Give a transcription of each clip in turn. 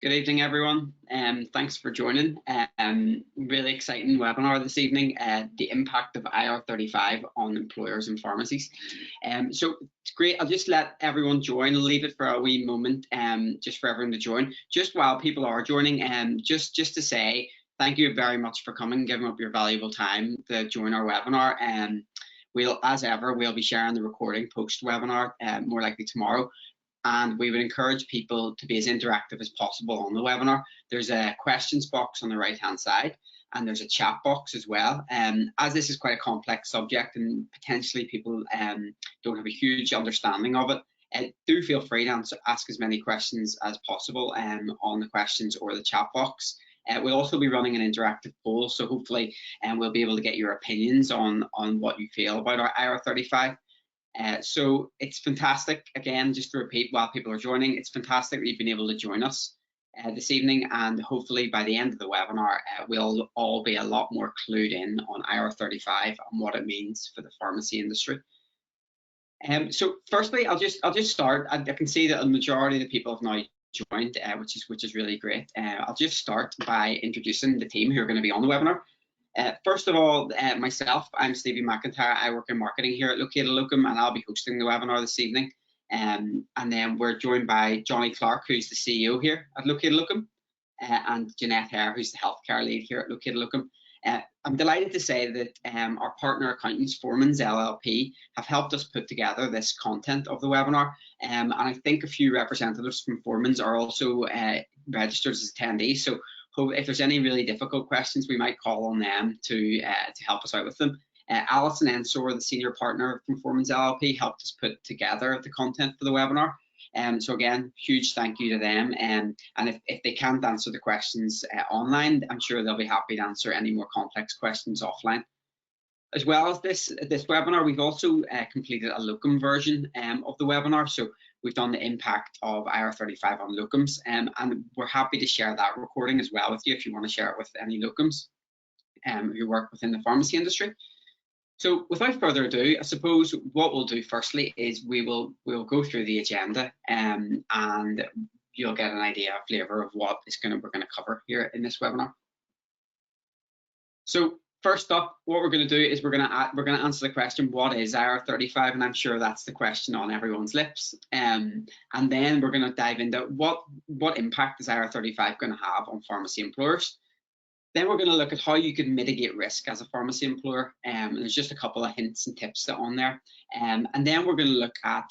Good evening, everyone. Thanks for joining. Really exciting webinar this evening, the impact of IR35 on employers and pharmacies. So it's great. I'll just let everyone join. I'll leave it for a wee moment, just for everyone to join. Just while people are joining, just to say thank you very much for coming, giving up your valuable time to join our webinar. We'll, as ever, we'll be sharing the recording post-webinar, more likely tomorrow. And we would encourage people to be as interactive as possible on the webinar. There's a questions box on the right hand side, and there's a chat box as well. As this is quite a complex subject and potentially people don't have a huge understanding of it, do feel free to ask as many questions as possible on the questions or the chat box. We'll also be running an interactive poll, so hopefully we'll be able to get your opinions on what you feel about our IR35. So it's fantastic, again, just to repeat while people are joining, it's fantastic that you've been able to join us this evening, and hopefully by the end of the webinar we'll all be a lot more clued in on IR35 and what it means for the pharmacy industry. So firstly, I'll just start. I can see that a majority of the people have now joined, which is really great. I'll just start by introducing the team who are going to be on the webinar. First of all, myself, I'm Stevie McIntyre. I work in marketing here at Located Locum, and I'll be hosting the webinar this evening. And then we're joined by Johnny Clark, who's the CEO here at Located Locum, and Jeanette Hare, who's the healthcare lead here at Located Locum. I'm delighted to say that our Partner Accountants Foremans LLP have helped us put together this content of the webinar. And I think a few representatives from Foremans are also registered as attendees. So if there's any really difficult questions, we might call on them to help us out with them. Alison Ensor, the senior partner from Foremans LLP, helped us put together the content for the webinar. So again, huge thank you to them. And if they can't answer the questions online, I'm sure they'll be happy to answer any more complex questions offline. As well as this webinar, we've also completed a locum version of the webinar. So we've done the impact of IR35 on locums, and we're happy to share that recording as well with you if you want to share it with any locums who work within the pharmacy industry. So without further ado, I suppose what we'll do firstly is we'll go through the agenda, and you'll get an idea, a flavour of what we're going to cover here in this webinar. So first up, what we're going to do is we're going to answer the question, what is IR35? And I'm sure that's the question on everyone's lips. And then we're going to dive into what impact is IR35 going to have on pharmacy employers. Then we're going to look at how you can mitigate risk as a pharmacy employer. And there's just a couple of hints and tips on there. And then we're going to look at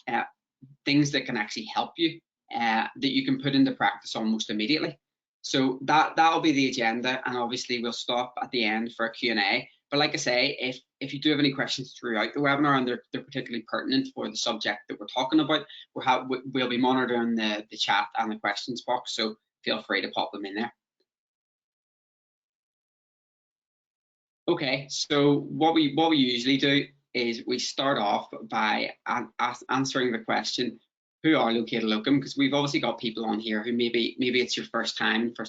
things that can actually help you, that you can put into practice almost immediately. So that'll be the agenda, and obviously we'll stop at the end for a Q&A. But like I say, if you do have any questions throughout the webinar and they're particularly pertinent for the subject that we're talking about, we'll be monitoring the chat and the questions box, so feel free to pop them in there. Okay, so what we usually do is we start off by answering the question, who are Located Locum? Because we've obviously got people on here who maybe it's your first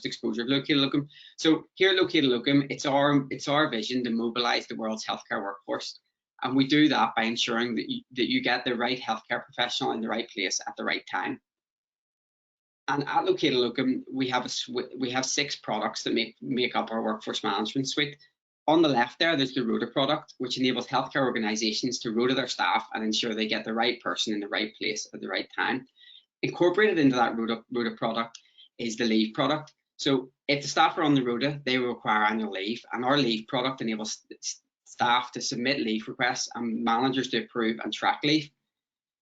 exposure to Located Locum. So here at Located Locum, it's our vision to mobilise the world's healthcare workforce, and we do that by ensuring that you get the right healthcare professional in the right place at the right time. And at Located Locum, we have 6 products that make up our workforce management suite. On the left there's the Rota product, which enables healthcare organisations to rota their staff and ensure they get the right person in the right place at the right time. Incorporated into that Rota product is the Leave product. So if the staff are on the Rota, they will require annual leave, and our Leave product enables staff to submit leave requests and managers to approve and track leave.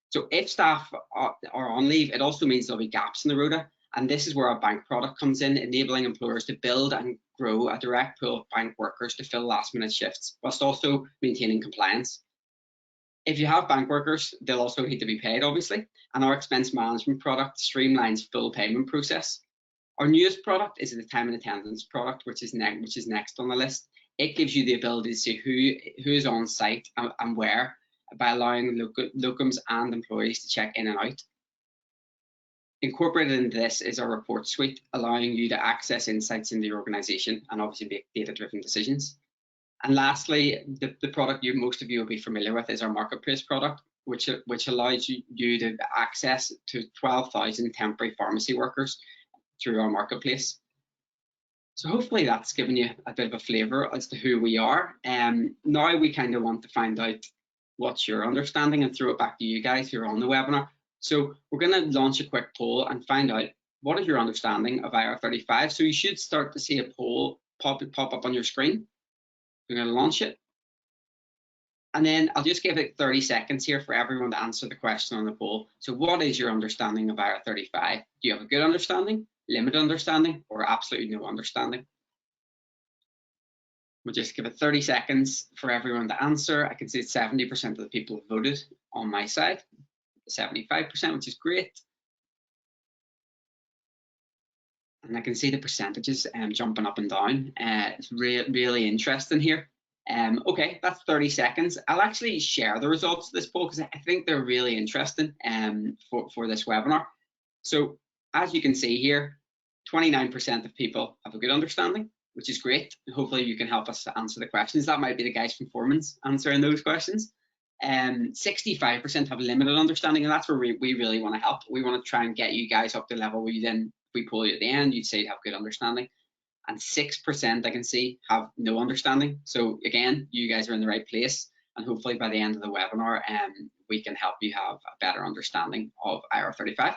So if staff are on leave, it also means there'll be gaps in the Rota, and this is where our bank product comes in, enabling employers to build and grow a direct pool of bank workers to fill last-minute shifts, whilst also maintaining compliance. If you have bank workers, they'll also need to be paid, obviously, and our expense management product streamlines full payment process. Our newest product is the time and attendance product, which is next on the list. It gives you the ability to see who is on site and where, by allowing locums and employees to check in and out. Incorporated into this is our report suite, allowing you to access insights in the organisation and obviously make data-driven decisions. And lastly, the product most of you will be familiar with is our marketplace product, which allows you to access to 12,000 temporary pharmacy workers through our marketplace. So hopefully that's given you a bit of a flavour as to who we are. Now we kind of want to find out what's your understanding and throw it back to you guys who are on the webinar. So we're going to launch a quick poll and find out what is your understanding of IR35. So you should start to see a poll pop up on your screen. We're going to launch it. And then I'll just give it 30 seconds here for everyone to answer the question on the poll. So what is your understanding of IR35? Do you have a good understanding, limited understanding, or absolutely no understanding? We'll just give it 30 seconds for everyone to answer. I can see 70% of the people have voted on my side, 75%, which is great. And I can see the percentages jumping up and down. It's really interesting here. Okay, that's 30 seconds. I'll actually share the results of this poll because I think they're really interesting for this webinar. So as you can see here, 29% of people have a good understanding, which is great. Hopefully you can help us to answer the questions. That might be the guys from Foremans answering those questions. 65% have limited understanding, and that's where we really want to help. We want to try and get you guys up to the level where you then, if we pull you at the end, you'd say you have good understanding. And 6% I can see have no understanding. So again, you guys are in the right place, and hopefully by the end of the webinar, we can help you have a better understanding of IR35.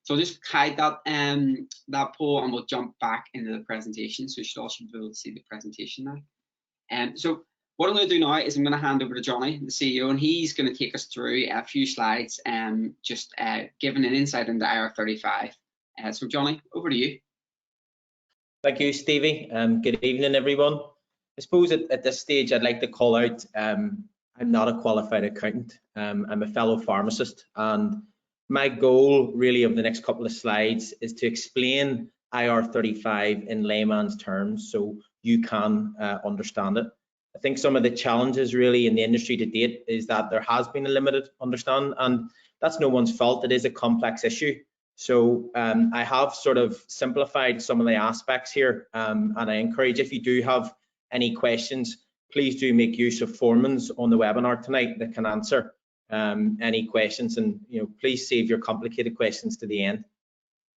So I'll just hide that poll, and we'll jump back into the presentation. So you should also be able to see the presentation now. So what I'm going to do now is I'm going to hand over to Johnny, the CEO, and he's going to take us through a few slides, just giving an insight into IR35. So Johnny, over to you. Thank you, Stevie. Good evening, everyone. I suppose at this stage, I'd like to call out, I'm not a qualified accountant. I'm a fellow pharmacist, and my goal really of the next couple of slides is to explain IR35 in layman's terms so you can understand it. I think some of the challenges really in the industry to date is that there has been a limited understanding, and that's no one's fault. It is a complex issue. So I have sort of simplified some of the aspects here, and I encourage, if you do have any questions, please do make use of Foremans on the webinar tonight that can answer any questions, and please save your complicated questions to the end.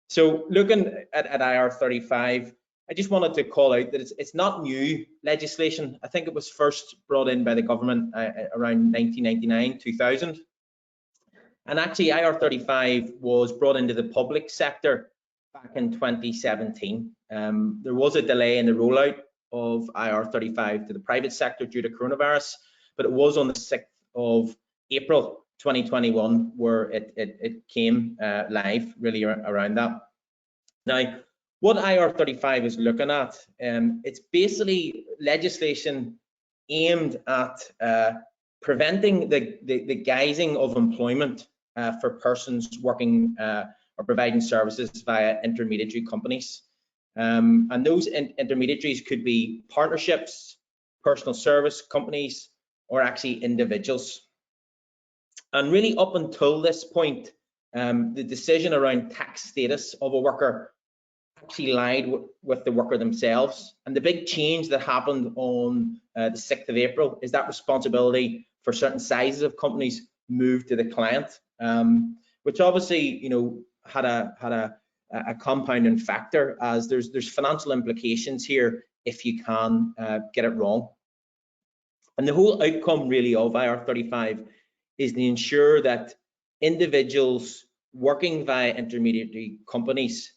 So looking at IR35, I just wanted to call out that it's not new legislation. I think it was first brought in by the government around 1999, 2000. And actually, IR35 was brought into the public sector back in 2017. There was a delay in the rollout of IR35 to the private sector due to coronavirus, but it was on the 6th of April 2021 where it came live, really around that. Now, what IR35 is looking at, it's basically legislation aimed at preventing the guising of employment for persons working or providing services via intermediary companies. And those intermediaries could be partnerships, personal service companies, or actually individuals. And really up until this point, the decision around tax status of a worker actually lied with the worker themselves. And the big change that happened on the 6th of April is that responsibility for certain sizes of companies moved to the client, which obviously had a compounding factor, as there's financial implications here if you can get it wrong. And the whole outcome really of IR35 is to ensure that individuals working via intermediary companies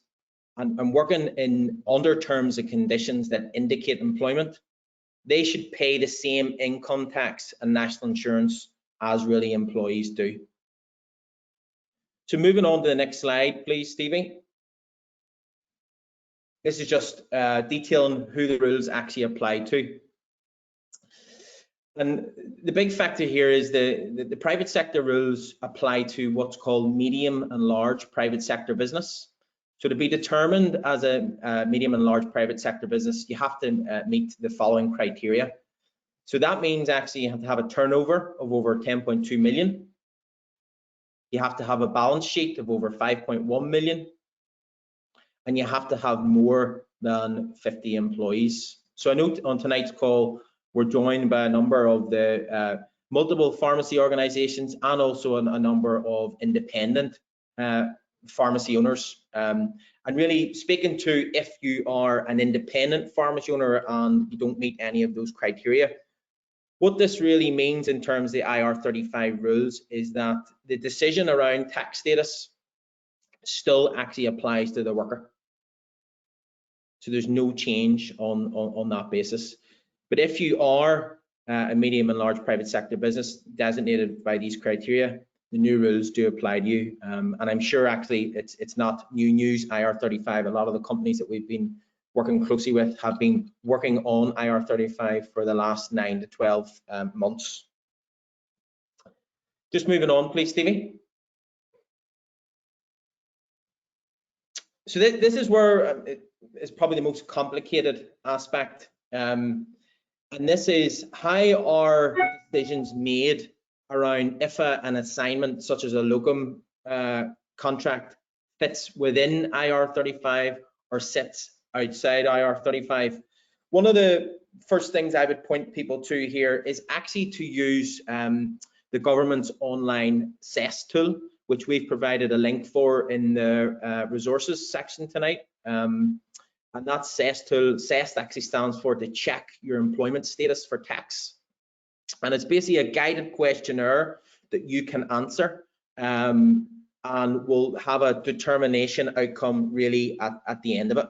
and working under terms and conditions that indicate employment, they should pay the same income tax and national insurance as really employees do. So moving on to the next slide, please, Stevie. This is just detailing who the rules actually apply to. And the big factor here is the private sector rules apply to what's called medium and large private sector business. So to be determined as a medium and large private sector business, you have to meet the following criteria. So that means actually you have to have a turnover of over 10.2 million. You have to have a balance sheet of over 5.1 million. And you have to have more than 50 employees. So I note on tonight's call, we're joined by a number of the multiple pharmacy organizations and also a number of independent pharmacy owners, and really speaking to if you are an independent pharmacy owner and you don't meet any of those criteria. What this really means in terms of the IR35 rules is that the decision around tax status still actually applies to the worker. So there's no change on that basis. But if you are a medium and large private sector business designated by these criteria, the new rules do apply to you. And I'm sure actually it's not new news, IR35. A lot of the companies that we've been working closely with have been working on IR35 for the last 9 to 12 months. Just moving on, please, Stevie. So this is where it's probably the most complicated aspect. And this is how are decisions made around if an assignment such as a locum contract fits within IR35 or sits outside IR35. One of the first things I would point people to here is actually to use the government's online CES tool, which we've provided a link for in the resources section tonight. And that CES tool, CES actually stands for to check your employment status for tax. And it's basically a guided questionnaire that you can answer and will have a determination outcome really at the end of it.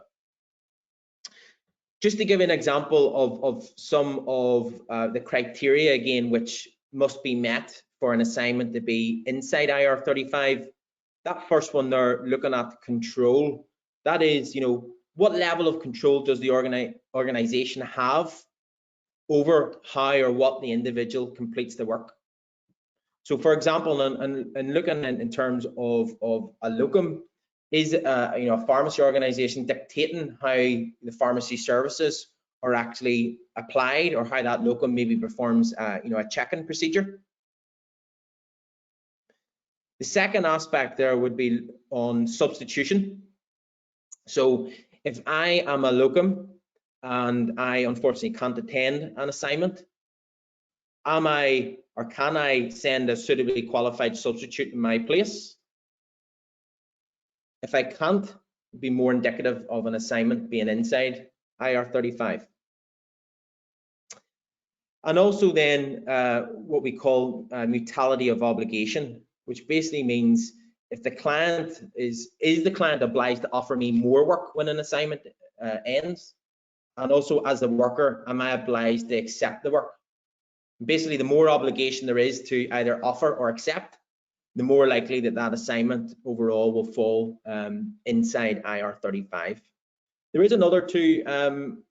Just to give an example of some of the criteria again, which must be met for an assignment to be inside IR35. That first one there, looking at control, that is, what level of control does the organization have over how or what the individual completes the work? So, for example, and looking in terms of a locum, is a pharmacy organization dictating how the pharmacy services are actually applied, or how that locum maybe performs a check-in procedure? The second aspect there would be on substitution. So if I am a locum and I unfortunately can't attend an assignment, am I or can I send a suitably qualified substitute in my place? If I can't, it'd be more indicative of an assignment being inside IR35. And also then what we call mutuality of obligation, which basically means if the client is the client obliged to offer me more work when an assignment ends, and also as a worker, am I obliged to accept the work? Basically, the more obligation there is to either offer or accept, the more likely that that assignment overall will fall inside IR35. There is another two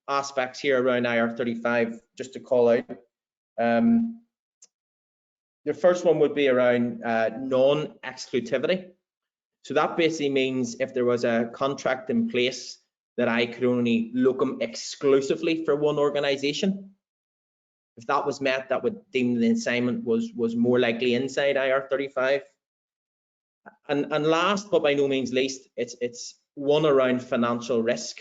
aspects here around IR35 just to call out. The first one would be around non-exclusivity. So that basically means if there was a contract in place that I could only locum exclusively for one organization, if that was met, that would deem the assignment was more likely inside IR35. And last but by no means least, it's one around financial risk.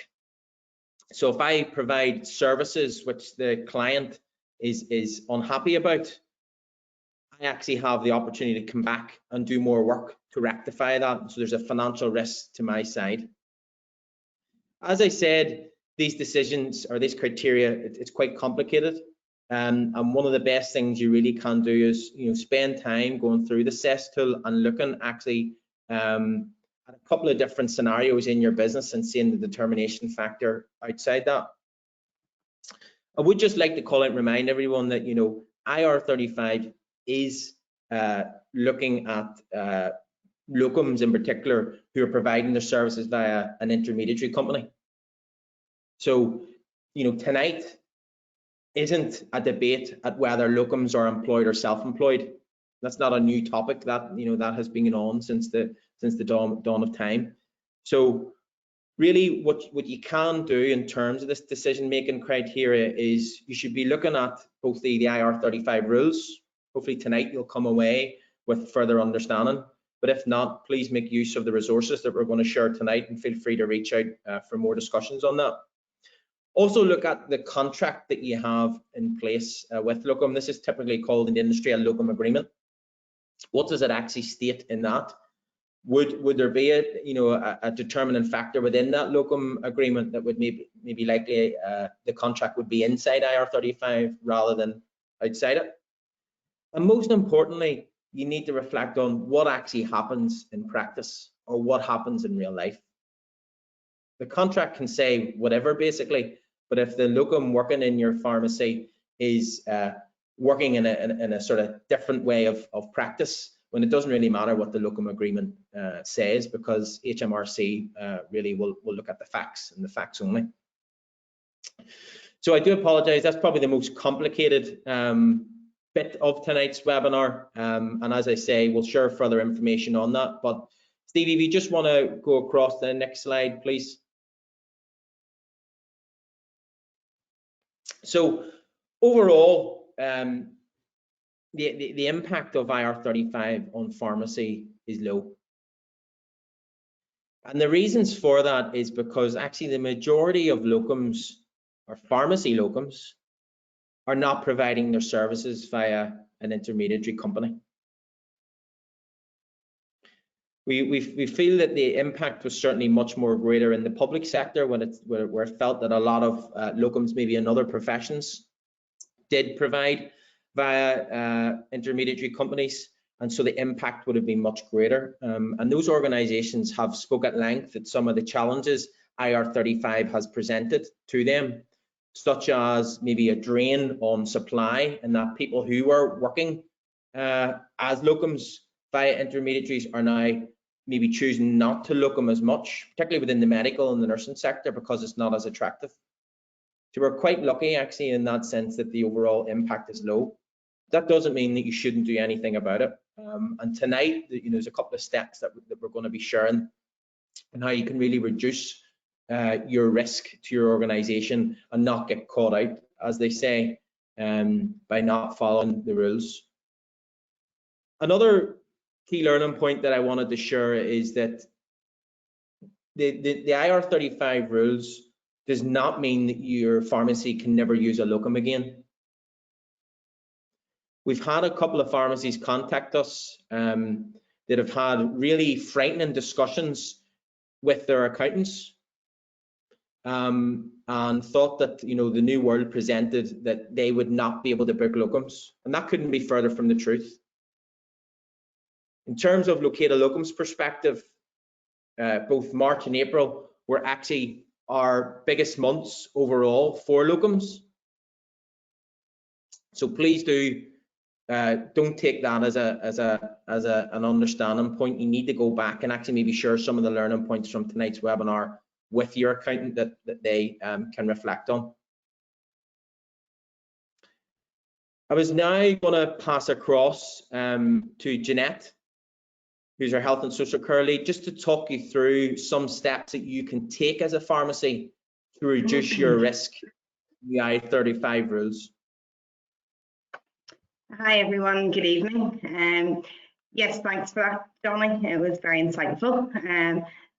So if I provide services which the client is unhappy about, I actually have the opportunity to come back and do more work to rectify that. So there's a financial risk to my side. As I said, these decisions or these criteria, it's quite complicated. And one of the best things you really can do is spend time going through the CES tool and looking actually at a couple of different scenarios in your business and seeing the determination factor outside that. I would just like to call out and remind everyone that IR35 is looking at locums in particular who are providing their services via an intermediary company. So tonight isn't a debate at whether locums are employed or self-employed. That's not a new topic. That that has been on since the dawn of time. So really what you can do in terms of this decision-making criteria is you should be looking at both the IR35 rules. Hopefully tonight you'll come away with further understanding. But if not, please make use of the resources that we're going to share tonight and feel free to reach out for more discussions on that. Also look at the contract that you have in place with locum. This is typically called in the industry a locum agreement. What does it actually state in that? Would there be a determining factor within that locum agreement that would maybe likely the contract would be inside IR35 rather than outside it? And most importantly, you need to reflect on what actually happens in practice or what happens in real life. The contract can say whatever basically, but if the locum working in your pharmacy is working in a sort of different way of practice, when it doesn't really matter what the locum agreement says, because HMRC really will look at the facts and the facts only. So I do apologize, that's probably the most complicated bit of tonight's webinar, and as I say, we'll share further information on that. But Stevie, if you just want to go across to the next slide, please. So overall, the impact of IR35 on pharmacy is low. And the reasons for that is because actually the majority of locums or pharmacy locums are not providing their services via an intermediary company. We feel that the impact was certainly much more greater in the public sector where it felt that a lot of locums, maybe in other professions, did provide via intermediary companies, and so the impact would have been much greater. And those organisations have spoke at length at some of the challenges IR35 has presented to them, such as maybe a drain on supply, and that people who are working as locums via intermediaries are now maybe choosing not to locum as much, particularly within the medical and the nursing sector, because it's not as attractive. So we're quite lucky actually in that sense that the overall impact is low. That doesn't mean that you shouldn't do anything about it. And tonight, there's a couple of steps that we're going to be sharing on how you can really reduce your risk to your organisation and not get caught out, as they say, by not following the rules. Another key learning point that I wanted to share is that the IR35 rules does not mean that your pharmacy can never use a locum again. We've had a couple of pharmacies contact us that have had really frightening discussions with their accountants and thought that the new world presented that they would not be able to book locums, and that couldn't be further from the truth. In terms of located locums perspective, both March and April were actually our biggest months overall for locums. So please don't take that as an understanding point. You need to go back and actually maybe share some of the learning points from tonight's webinar with your accountant that they can reflect on. I was now going to pass across to Jeanette, who's our health and social care lead, just to talk you through some steps that you can take as a pharmacy to reduce your risk in the IR35 rules. Hi everyone, good evening. Yes, thanks for that, Johnny. It was very insightful.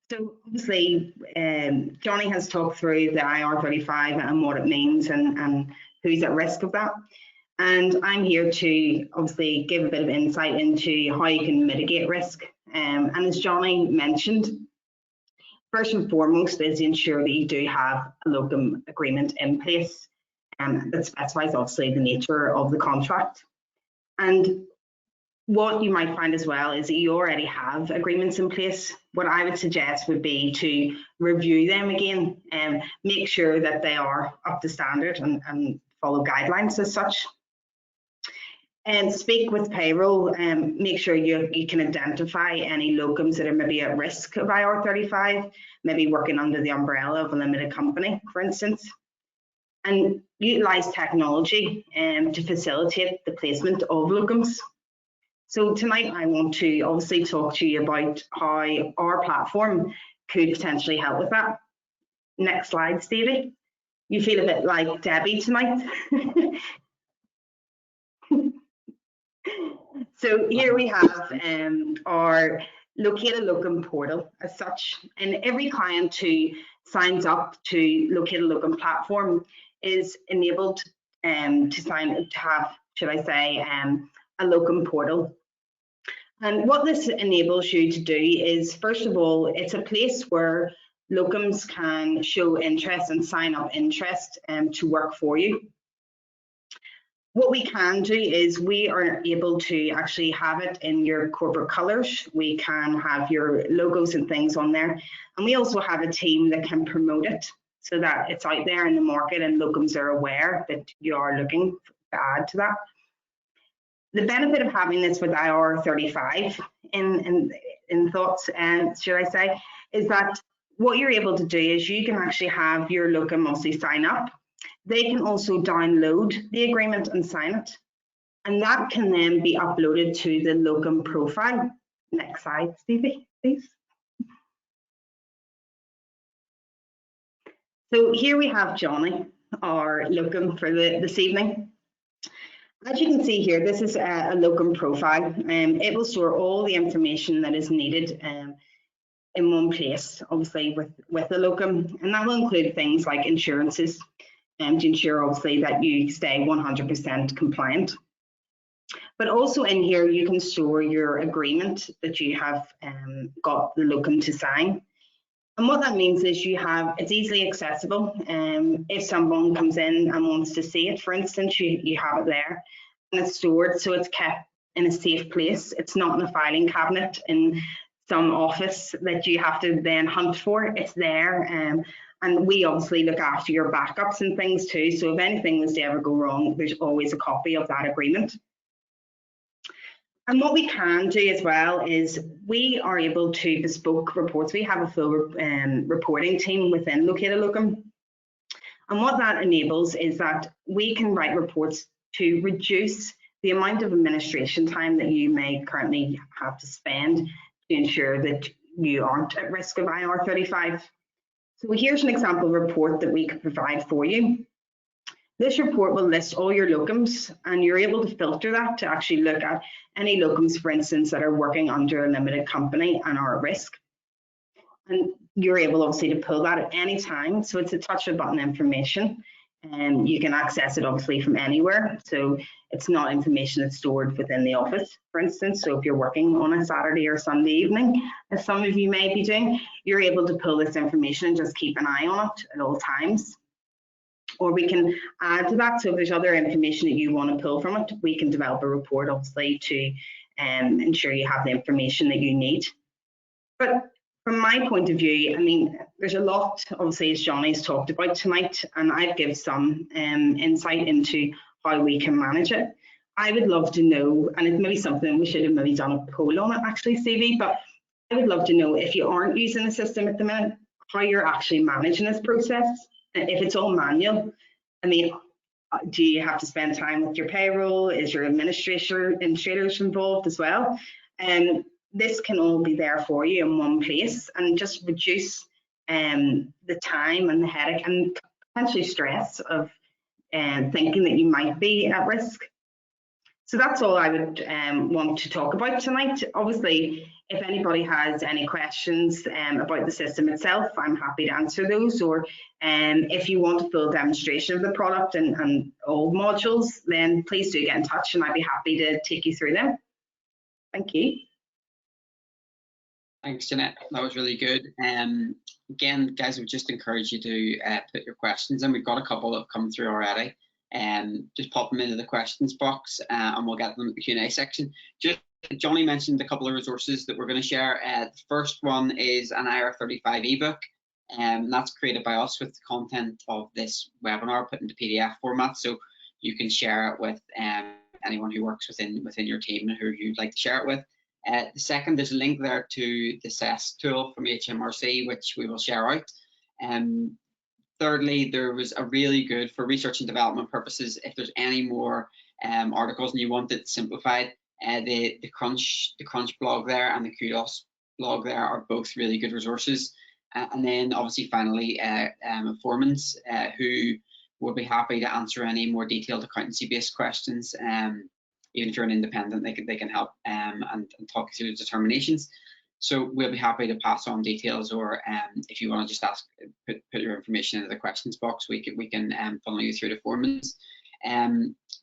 So obviously, Johnny has talked through the IR35 and what it means and who's at risk of that. And I'm here to obviously give a bit of insight into how you can mitigate risk. And as Johnny mentioned, first and foremost is to ensure that you do have a locum agreement in place that specifies obviously the nature of the contract. And what you might find as well is that you already have agreements in place. What I would suggest would be to review them again and make sure that they are up to standard and follow guidelines as such. And speak with payroll and make sure you can identify any locums that are maybe at risk of IR35, maybe working under the umbrella of a limited company, for instance. And utilize technology to facilitate the placement of locums. So tonight I want to obviously talk to you about how our platform could potentially help with that. Next slide, Stevie. You feel a bit like Debbie tonight. So here we have our Locate a Locum portal as such, and every client who signs up to Locate a Locum platform is enabled to have, should I say, a locum portal. And what this enables you to do is, first of all, it's a place where locums can show interest and sign up interest to work for you. What we can do is we are able to actually have it in your corporate colours. We can have your logos and things on there. And we also have a team that can promote it so that it's out there in the market and locums are aware that you are looking to add to that. The benefit of having this with IR35 in thoughts, should I say, is that what you're able to do is you can actually have your locum obviously sign up. They can also download the agreement and sign it. And that can then be uploaded to the locum profile. Next slide, Stevie, please. So here we have Johnny, our locum for this evening. As you can see here, this is a locum profile. It will store all the information that is needed in one place, obviously with the locum, and that will include things like insurances, to ensure obviously that you stay 100% compliant. But also in here you can store your agreement that you have got the locum to sign. And what that means is it's easily accessible. If someone comes in and wants to see it, for instance, you have it there and it's stored, so it's kept in a safe place. It's not in a filing cabinet in some office that you have to then hunt for. It's there. And we obviously look after your backups and things too. So if anything was to ever go wrong, there's always a copy of that agreement. And what we can do as well is we are able to bespoke reports. We have a full reporting team within Located Locum. And what that enables is that we can write reports to reduce the amount of administration time that you may currently have to spend to ensure that you aren't at risk of IR35. So here's an example report that we could provide for you. This report will list all your locums, and you're able to filter that to actually look at any locums, for instance, that are working under a limited company and are at risk. And you're able obviously to pull that at any time. So it's a touch of a button information, and you can access it obviously from anywhere. So it's not information that's stored within the office, for instance. So if you're working on a Saturday or Sunday evening, as some of you may be doing, you're able to pull this information and just keep an eye on it at all times. Or we can add to that. So if there's other information that you want to pull from it, we can develop a report obviously to ensure you have the information that you need. But from my point of view, I mean, there's a lot, obviously, as Johnny's talked about tonight, and I've given some insight into how we can manage it. I would love to know, and it's maybe something we should have maybe done a poll on it actually, Stevie, but I would love to know if you aren't using the system at the minute, how you're actually managing this process. If it's all manual, I mean, do you have to spend time with your payroll? Is your administrators involved as well? And this can all be there for you in one place and just reduce the time and the headache and potentially stress of thinking that you might be at risk. So that's all I would want to talk about tonight. Obviously, if anybody has any questions about the system itself, I'm happy to answer those. Or if you want a full demonstration of the product and all modules, then please do get in touch and I'd be happy to take you through them. Thank you. Thanks, Jeanette. That was really good. Again, guys, I would just encourage you to put your questions in. We've got a couple that have come through already. Just pop them into the questions box and we'll get them in the Q&A section. Just Johnny mentioned a couple of resources that we're going to share. The first one is an IR35 ebook, and that's created by us with the content of this webinar put into PDF format, so you can share it with anyone who works within your team and who you'd like to share it with. The second, there's a link there to the CES tool from HMRC, which we will share out. Thirdly, there was a really good, for research and development purposes, if there's any more articles and you want it simplified, the Crunch blog there and the Kudos blog there are both really good resources. And then obviously finally, Foremans, who will be happy to answer any more detailed accountancy-based questions. Even if you're an independent, they can help and talk you through the determinations. So we'll be happy to pass on details, or if you want to just ask, put your information into the questions box, we can funnel you through the Foremans.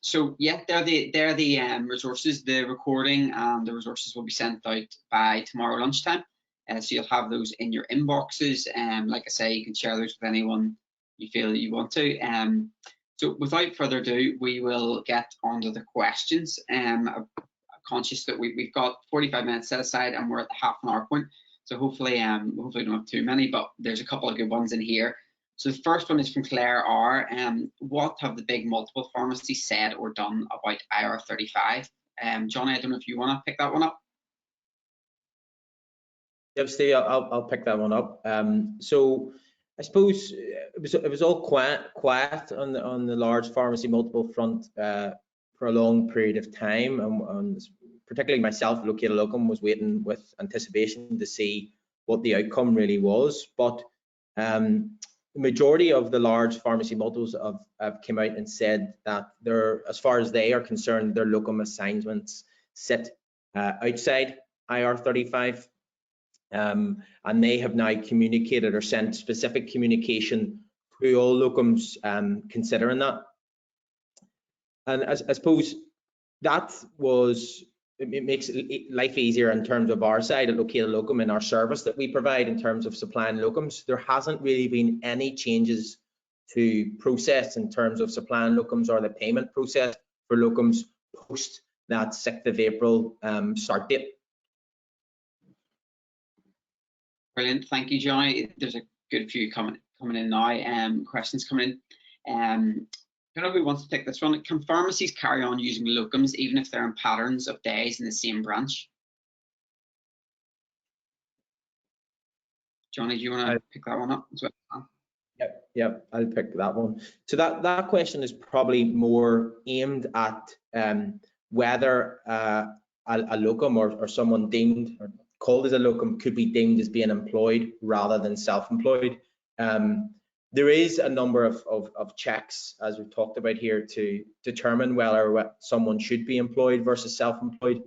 So yeah, they're the resources. The recording and the resources will be sent out by tomorrow lunchtime. So you'll have those in your inboxes. Like I say, you can share those with anyone you feel that you want to. So without further ado, we will get onto the questions. I'm conscious that we've got 45 minutes set aside and we're at the half-an-hour point. So hopefully we don't have too many, but there's a couple of good ones in here. So the first one is from Claire R. What have the big multiple pharmacies said or done about IR35? Johnny, I don't know if you want to pick that one up. Yep, Steve, I'll pick that one up. So I suppose it was all quiet on the large pharmacy multiple front for a long period of time, and particularly myself, Located Locum, was waiting with anticipation to see what the outcome really was. But the majority of the large pharmacy multiples have come out and said that they're, as far as they are concerned, their locum assignments sit outside IR35. And they have now communicated or sent specific communication to all locums considering that. And I suppose that was, it makes life easier in terms of our side at Located Locum and our service that we provide in terms of supplying locums. There hasn't really been any changes to process in terms of supplying locums or the payment process for locums post that 6th of April start date. Brilliant, thank you, Johnny. There's a good few coming in now. Questions coming in. I don't know who wants to take this one. Can pharmacies carry on using locums even if they're in patterns of days in the same branch? Johnny, do you want to pick that one up as well? Yep, I'll pick that one. So that question is probably more aimed at whether a locum or someone deemed or called as a locum could be deemed as being employed rather than self-employed. There is a number of checks, as we've talked about here, to determine whether someone should be employed versus self-employed.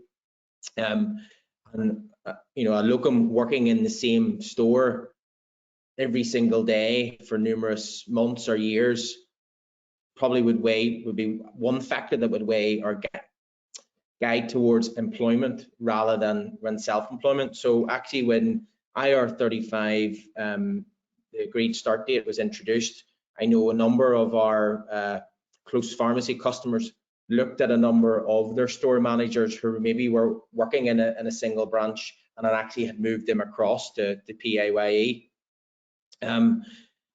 You know, a locum working in the same store every single day for numerous months or years probably would be one factor that would weigh or guide towards employment rather than when self-employment. So actually, when IR35 the agreed start date was introduced, I know a number of our close pharmacy customers looked at a number of their store managers who maybe were working in a single branch and actually had moved them across to PAYE.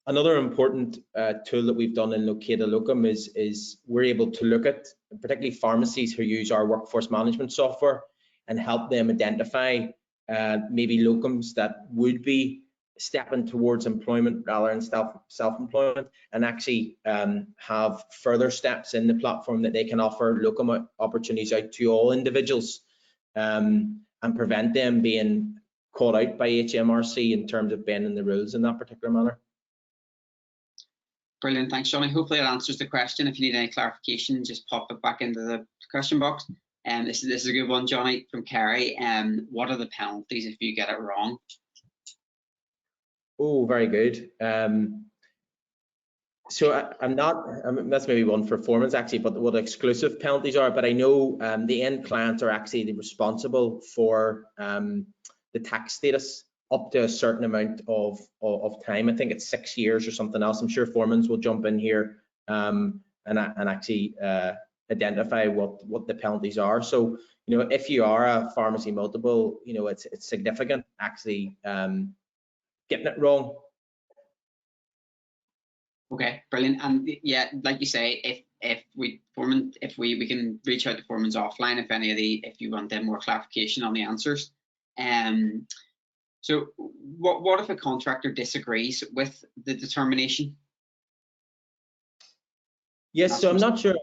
Another important tool that we've done in Located Locum is we're able to look at particularly pharmacies who use our workforce management software and help them identify maybe locums that would be stepping towards employment rather than self-employment, and actually have further steps in the platform that they can offer locum opportunities out to all individuals and prevent them being caught out by HMRC in terms of bending the rules in that particular manner. Brilliant, thanks, Johnny. Hopefully that answers the question. If you need any clarification, just pop it back into the question box. This is a good one, Johnny, from Kerry. What are the penalties if you get it wrong? Oh, very good. So I'm not, that's maybe one for Foremans actually, but what exclusive penalties are, but I know the end clients are actually responsible for the tax status up to a certain amount of time. I think it's 6 years or something else. I'm sure Foremans will jump in here and actually identify what the penalties are. So, you know, if you are a pharmacy multiple, you know, it's significant actually getting it wrong. Okay, brilliant. And yeah, like you say, if we can reach out to Foremans offline if you want them more clarification on the answers. So what if a contractor disagrees with the determination? Yes, so I'm not sure.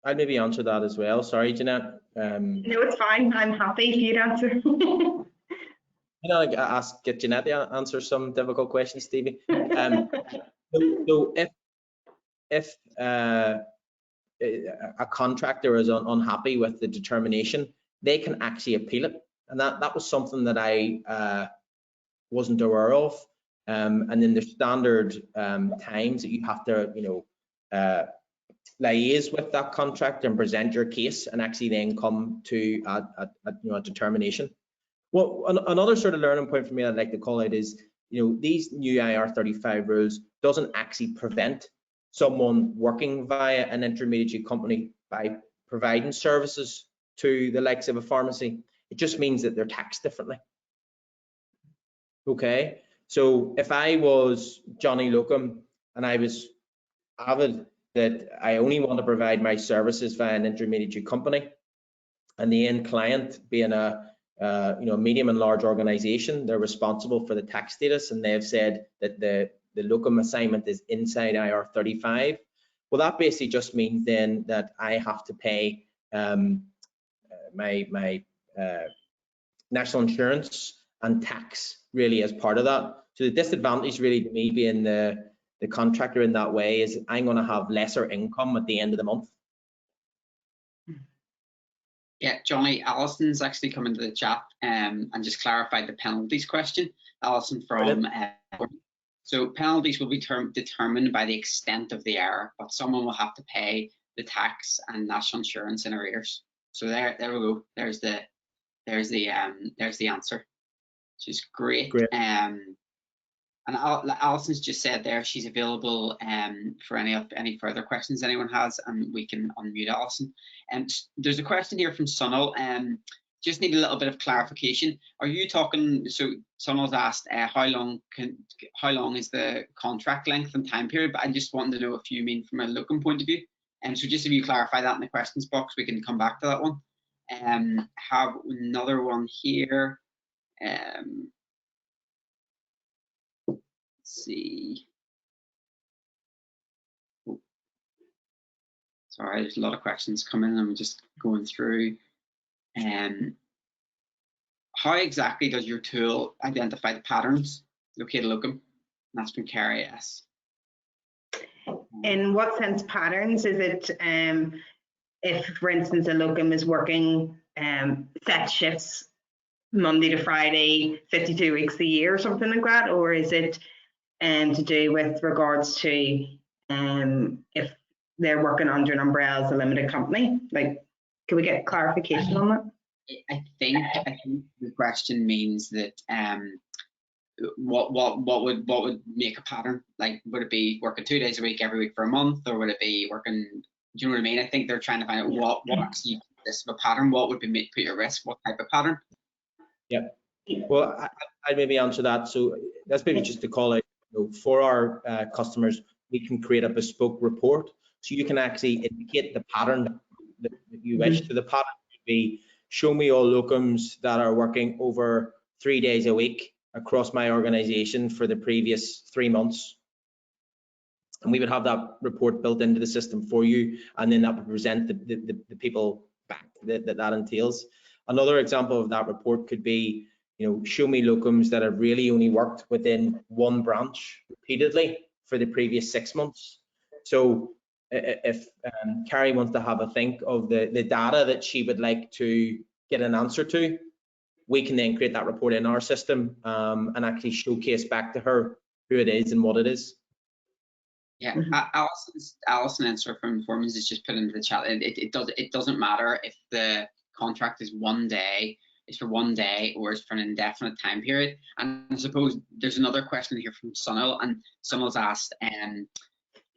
I'd maybe answer that as well. Sorry, Jeanette. No, it's fine. I'm happy if you'd answer. You know, get Jeanette to answer some difficult questions, Stevie. So if a contractor is unhappy with the determination, they can actually appeal it, and that was something that I wasn't aware of. And then the standard times that you have to, you know, liaise with that contractor and present your case, and actually then come to a determination. Well, another sort of learning point for me I'd like to call out is, these new IR35 rules doesn't actually prevent someone working via an intermediary company by providing services to the likes of a pharmacy. It just means that they're taxed differently. Okay, so if I was Johnny Locum and I was avid that I only want to provide my services via an intermediary company, and the end client being a medium and large organization, they're responsible for the tax status, and they've said that the locum assignment is inside IR35. Well, that basically just means then that I have to pay my national insurance and tax really as part of that. So the disadvantage really to me being the contractor in that way is I'm going to have lesser income at the end of the month. Yeah, Johnny, Alison's actually come into the chat and just clarified the penalties question. Alison from so penalties will be determined by the extent of the error, but someone will have to pay the tax and national insurance in arrears. So there we go. There's the answer, which is great. And Alison's just said there she's available for any further questions anyone has, and we can unmute Alison. There's a question here from Sunil. Just need a little bit of clarification. Are you talking? So Sunil's asked how long is the contract length and time period? But I just wanted to know if you mean from a locum point of view. So just if you clarify that in the questions box, we can come back to that one. Have another one here. See. Oh. Sorry, there's a lot of questions coming. I'm just going through. How exactly does your tool identify the patterns? Located locum. And that's from Carrie S. In what sense patterns? Is it if, for instance, a locum is working set shifts Monday to Friday, 52 weeks a year or something like that? Or is it to do with regards to if they're working under an umbrella as a limited company? Like, can we get clarification on that? I think the question means that what would make a pattern? Like, would it be working 2 days a week every week for a month, or would it be working? Do you know what I mean? I think they're trying to find out what actually this of a pattern. What would be put at risk? What type of pattern? Yeah. Well, I'd maybe answer that. So that's maybe just to call out, for our customers, we can create a bespoke report. So you can actually indicate the pattern that you wish. To the pattern would be, show me all locums that are working over 3 days a week across my organization for the previous 3 months. And we would have that report built into the system for you, and then that would present the people back that entails. Another example of that report could be, show me locums that have really only worked within one branch repeatedly for the previous 6 months. So if Carrie wants to have a think of the data that she would like to get an answer to, we can then create that report in our system and actually showcase back to her who it is and what it is. Yeah, Alison answer from Foremans is just put into the chat. It doesn't matter if the contract is 1 day, it's for 1 day, or it's for an indefinite time period. And I suppose there's another question here from Sunil, and Sunil's asked,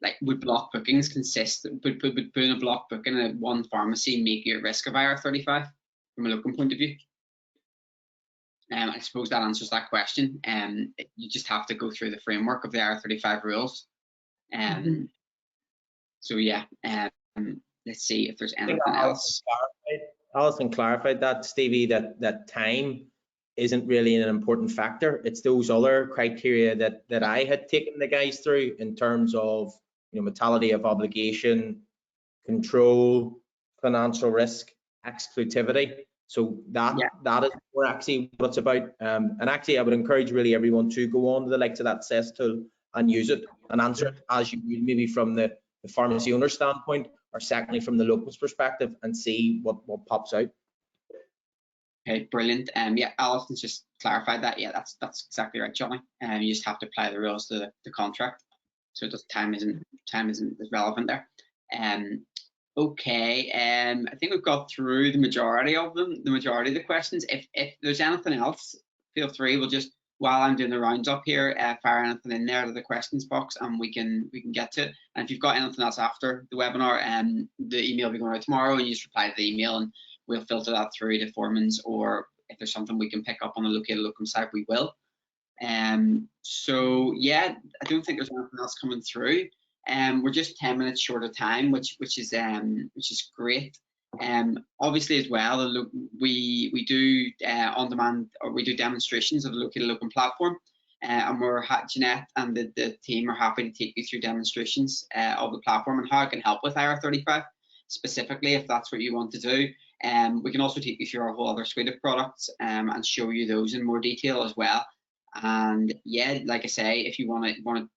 like, would block bookings consist? Would putting a block booking at one pharmacy make you at risk of IR35 from a locum point of view? I suppose that answers that question. You just have to go through the framework of the IR35 rules. So yeah, let's see if there's anything else. Alison clarified that, Stevie, that time isn't really an important factor. It's those other criteria that I had taken the guys through in terms of, mortality of obligation, control, financial risk, exclusivity. So that is more actually what it's about. And actually, I would encourage really everyone to go on to the likes of that CES tool and use it and answer it as you would, maybe from the pharmacy owner standpoint, or secondly from the local's perspective, and see what pops out. Okay, brilliant. Yeah, Alison's just clarified that. Yeah, that's exactly right, Johnny. You just have to apply the rules to the contract, so time isn't as relevant there. Okay, I think we've got through the majority of them, the majority of the questions. If there's anything else, feel free. We'll just, while I'm doing the rounds up here, fire anything in there to the questions box, and we can get to it. And if you've got anything else after the webinar, the email will be going out tomorrow, and you just reply to the email, and we'll filter that through to Foremans, or if there's something we can pick up on the Located Locum side, we will. So yeah, I don't think there's anything else coming through. We're just 10 minutes short of time, which is great. Obviously as well, we do on demand, or we do demonstrations of the Located Locum platform, and Jeanette and the team are happy to take you through demonstrations of the platform and how it can help with IR35 specifically, if that's what you want to do. We can also take you through our whole other suite of products and show you those in more detail as well. And yeah, like I say, if you want to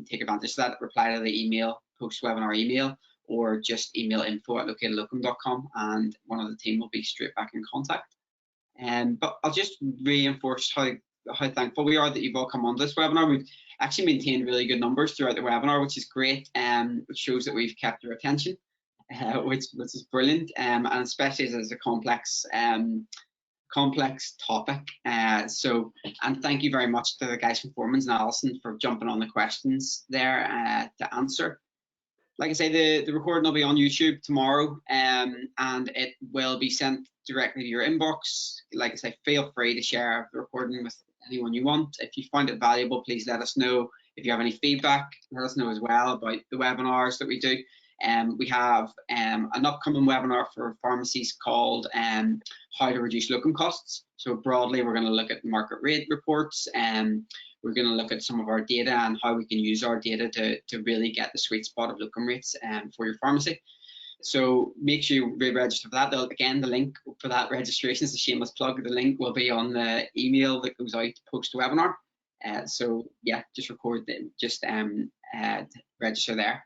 take advantage of that, reply to the email, post-webinar email, or just email info@locatedlocum.com, and one of the team will be straight back in contact. But I'll just reinforce how thankful we are that you've all come on this webinar. We've actually maintained really good numbers throughout the webinar, which is great, which shows that we've kept your attention, which is brilliant, and especially as it's a complex topic. And thank you very much to the guys from Foremans and Alison for jumping on the questions there to answer. Like I say, the recording will be on YouTube tomorrow, and it will be sent directly to your inbox. Like I say, feel free to share the recording with anyone you want. If you find it valuable, please let us know. If you have any feedback, let us know as well about the webinars that we do. We have an upcoming webinar for pharmacies called How to Reduce Locum Costs. So broadly, we're going to look at market rate reports, and we're going to look at some of our data and how we can use our data to really get the sweet spot of locum rates for your pharmacy. So make sure you re-register for that. Again, the link for that registration is a shameless plug. The link will be on the email that goes out post-webinar. So yeah, just register there.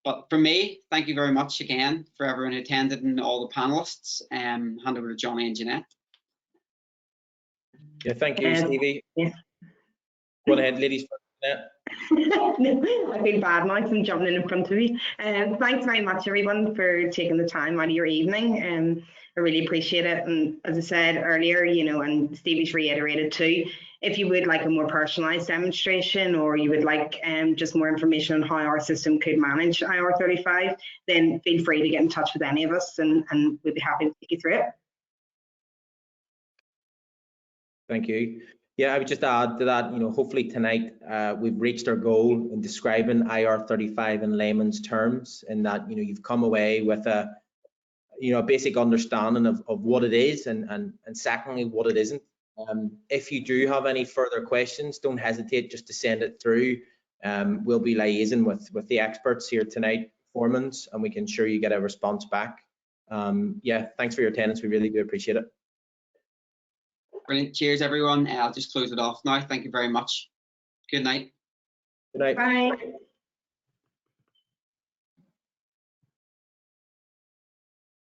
But for me, thank you very much again for everyone who attended and all the panelists. Hand over to Johnny and Jeanette. Yeah, thank you, Stevie. Yeah. Go ahead, ladies. No, I feel bad now from jumping in front of you. Thanks very much, everyone, for taking the time out of your evening. I really appreciate it. And as I said earlier, and Stevie's reiterated too, if you would like a more personalised demonstration, or you would like just more information on how our system could manage IR35, then feel free to get in touch with any of us, and we'd be happy to take you through it. Thank you. Yeah, I would just add to that, hopefully tonight we've reached our goal in describing IR35 in layman's terms, in that, you've come away with a basic understanding of what it is, and secondly, what it isn't. If you do have any further questions, don't hesitate just to send it through. We'll be liaising with the experts here tonight, Foremans, and we can ensure you get a response back. Yeah, thanks for your attendance. We really do appreciate it. Brilliant. Cheers, everyone. I'll just close it off now. Thank you very much. Good night. Good night. Bye.